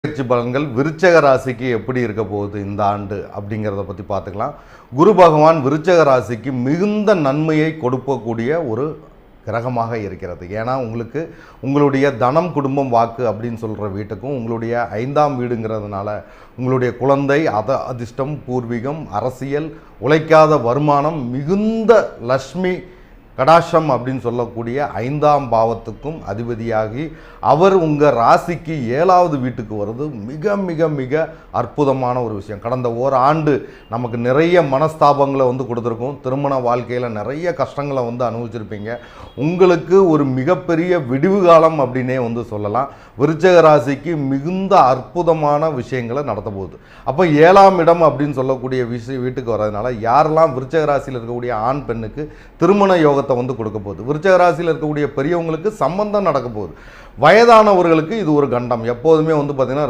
பயிற்சி பலன்கள் விருச்சக ராசிக்கு எப்படி இருக்க போகுது இந்த ஆண்டு அப்படிங்கிறத பற்றி பார்த்துக்கலாம். குரு பகவான் விருச்சக ராசிக்கு மிகுந்த நன்மையை கொடுக்கக்கூடிய ஒரு கிரகமாக இருக்கிறது. ஏன்னா உங்களுக்கு உங்களுடைய தனம் குடும்பம் வாக்கு அப்படின்னு சொல்கிற வீட்டுக்கும் உங்களுடைய 5ஆம் வீடுங்கிறதுனால உங்களுடைய குழந்தை அதிர்ஷ்டம் பூர்வீகம் அரசியல் உழைக்காத வருமானம் மிகுந்த லக்ஷ்மி கடாஷம் அப்படின்னு சொல்லக்கூடிய 5ஆம் பாவத்துக்கும் அதிபதியாகி அவர் உங்கள் ராசிக்கு 7வது வீட்டுக்கு வருது மிக மிக மிக அற்புதமான ஒரு விஷயம். கடந்த ஓராண்டு நமக்கு நிறைய மனஸ்தாபங்களை கொடுத்துருக்கோம். திருமண வாழ்க்கையில் நிறைய கஷ்டங்களை அனுபவிச்சிருப்பீங்க. உங்களுக்கு ஒரு மிகப்பெரிய விடிவு காலம் அப்படின்னே சொல்லலாம். விருச்சக ராசிக்கு மிகுந்த அற்புதமான விஷயங்களை நடத்த போகுது. அப்போ 7ஆம் இடம் அப்படின்னு சொல்லக்கூடிய வீட்டுக்கு வர்றதுனால யாரெல்லாம் விருச்சக ராசியில் இருக்கக்கூடிய ஆண் பெண்ணுக்கு திருமண யோகத்தை கொடுக்க போகுது. விருச்சக ராசியில் இருக்கக்கூடிய பெரியவங்களுக்கு சம்பந்தம் நடக்க போகுது. வயதானவர்களுக்கு இது ஒரு கண்டம். எப்போதுமே பார்த்தீங்கன்னா